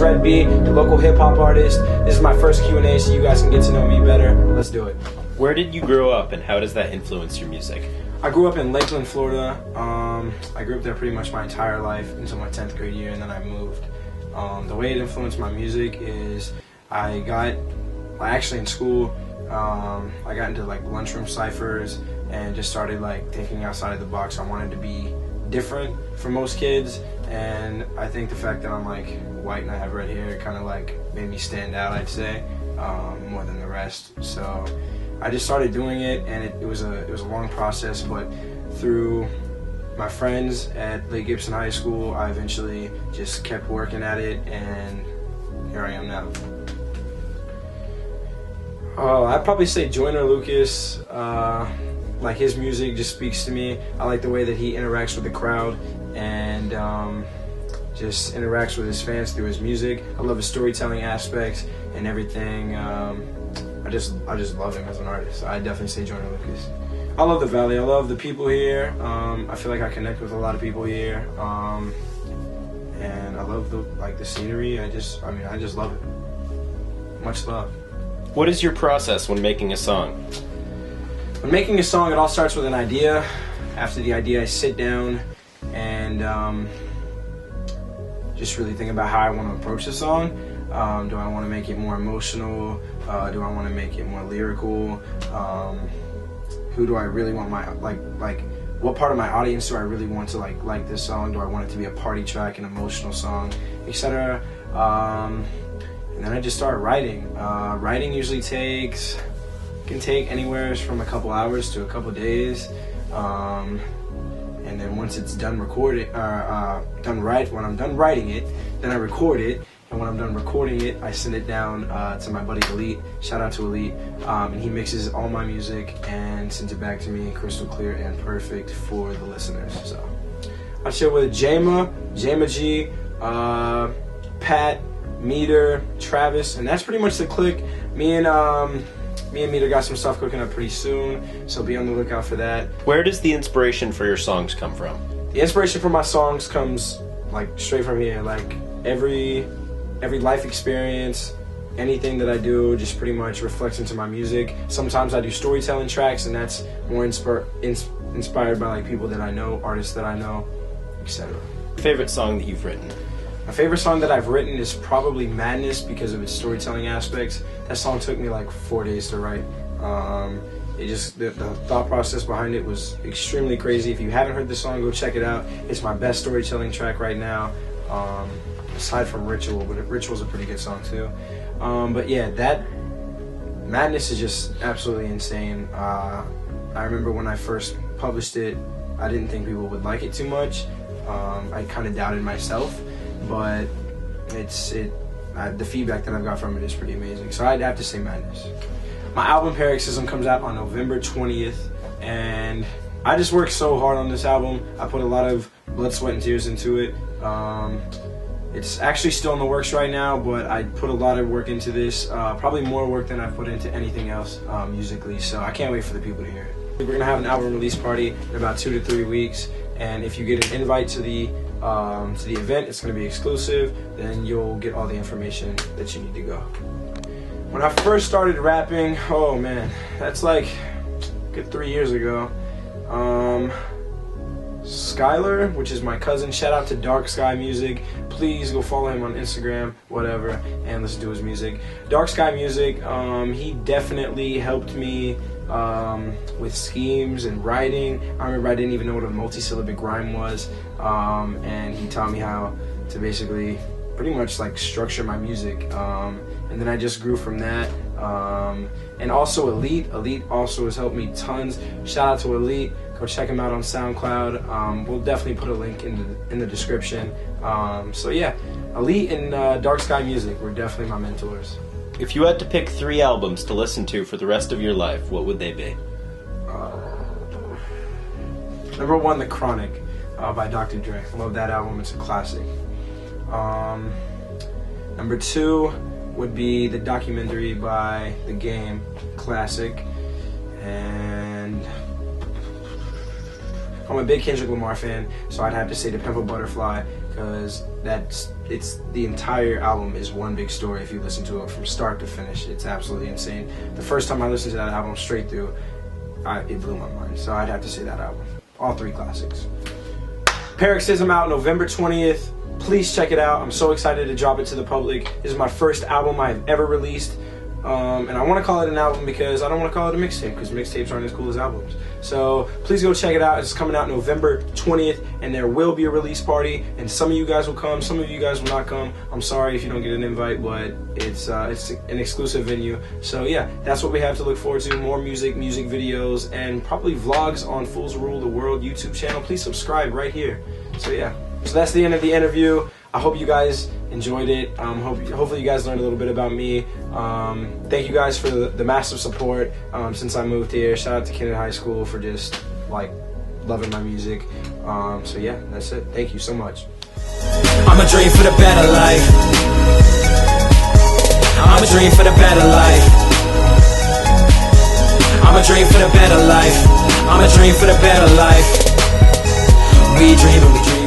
Red B, the local hip-hop artist. This is my first Q&A, so you guys can get to know me better. Let's do it. Where did you grow up, and how does that influence your music? I grew up in Lakeland, Florida. I grew up there pretty much my entire life until my 10th grade year, and then I moved. The way it influenced my music is actually in school, I got into like lunchroom ciphers and just started like thinking outside of the box. I wanted to be different from most kids, and I think the fact that I'm like white and I have red hair kind of like made me stand out, I'd say, more than the rest. So I just started doing it, and it was a long process, but through my friends at Lake Gibson High School, I eventually just kept working at it, and here I am now. Oh, I'd probably say Joyner Lucas. Like, his music just speaks to me. I like the way that he interacts with the crowd and just interacts with his fans through his music. I love his storytelling aspects and everything. I just love him as an artist. I definitely say Joyner Lucas. I love the Valley. I love the people here. I feel like I connect with a lot of people here, and I love the scenery. I just love it. Much love. What is your process when making a song? When making a song, it all starts with an idea. After the idea, I sit down and just really think about how I want to approach the song. Do I want to make it more emotional? Do I want to make it more lyrical? Who do I really want what part of my audience do I really want to like this song? Do I want it to be a party track, an emotional song, etc.? And then I just start writing. Writing usually can take anywhere from a couple hours to a couple days. And then once it's done when I'm done writing it, then I record it. And when I'm done recording it, I send it down to my buddy Elite. Shout out to Elite. And he mixes all my music and sends it back to me crystal clear and perfect for the listeners. So I chill with Jama G, Pat, Meter, Travis, and that's pretty much the clique. Me and Meter got some stuff cooking up pretty soon, so be on the lookout for that. Where does the inspiration for your songs come from? The inspiration for my songs comes like straight from here. Like every life experience, anything that I do just pretty much reflects into my music. Sometimes I do storytelling tracks, and that's more inspired by like people that I know, artists that I know, etc. Favorite song that you've written? My favorite song that I've written is probably Madness because of its storytelling aspects. That song took me like 4 days to write. The thought process behind it was extremely crazy. If you haven't heard the song, go check it out. It's my best storytelling track right now, aside from Ritual, but Ritual's a pretty good song too. But yeah, that Madness is just absolutely insane. I remember when I first published it, I didn't think people would like it too much. I kind of doubted myself. But the feedback that I've got from it is pretty amazing. So I'd have to say Madness. My album Paroxysm comes out on November 20th, and I just worked so hard on this album. I put a lot of blood, sweat, and tears into it. It's actually still in the works right now, but I put a lot of work into this, probably more work than I've put into anything else musically, so I can't wait for the people to hear it. We're going to have an album release party in about 2 to 3 weeks, and if you get an invite to the event, it's going to be exclusive, then you'll get all the information that you need to go. When I first started rapping, oh man, that's like a good 3 years ago. Skylar, which is my cousin, shout out to Dark Sky Music. Please go follow him on Instagram, whatever, and listen to his music. Dark Sky Music, he definitely helped me with schemes and writing. I remember I didn't even know what a multi-syllabic rhyme was, and he taught me how to basically pretty much like structure my music, and then I just grew from that. And also Elite also has helped me tons. Shout out to Elite. Go check him out on SoundCloud. We'll definitely put a link in the description. So yeah, Elite and Dark Sky Music were definitely my mentors. If you had to pick 3 albums to listen to for the rest of your life, what would they be? Number 1, The Chronic by Dr. Dre. I love that album. It's a classic. Number 2 would be the documentary by The Game, classic. And I'm a big Kendrick Lamar fan, so I'd have to say To Pimp a Butterfly because it's the entire album is one big story. If you listen to it from start to finish, it's absolutely insane. The first time I listened to that album straight through, it blew my mind. So I'd have to say that album. All three classics. Paroxysm out November 20th. Please check it out. I'm so excited to drop it to the public. This is my first album I've ever released. And I want to call it an album because I don't want to call it a mixtape, because mixtapes aren't as cool as albums. So please go check it out. It's coming out November 20th, and there will be a release party, and some of you guys will come, some of you guys will not come. I'm sorry if you don't get an invite, but it's an exclusive venue. So yeah, that's what we have to look forward to. More music videos, and probably vlogs on Fools Rule the World YouTube channel. Please subscribe right here. So yeah, so that's the end of the interview. I hope you guys enjoyed it. Hopefully you guys learned a little bit about me. Thank you guys for the massive support since I moved here. Shout out to Kennedy High School for just like loving my music. So yeah, that's it. Thank you so much. I'm a dream for the better life. I'm a dream for the better life. I'm a dream for the better life. I'm a dream for the better life. We dream and we dream.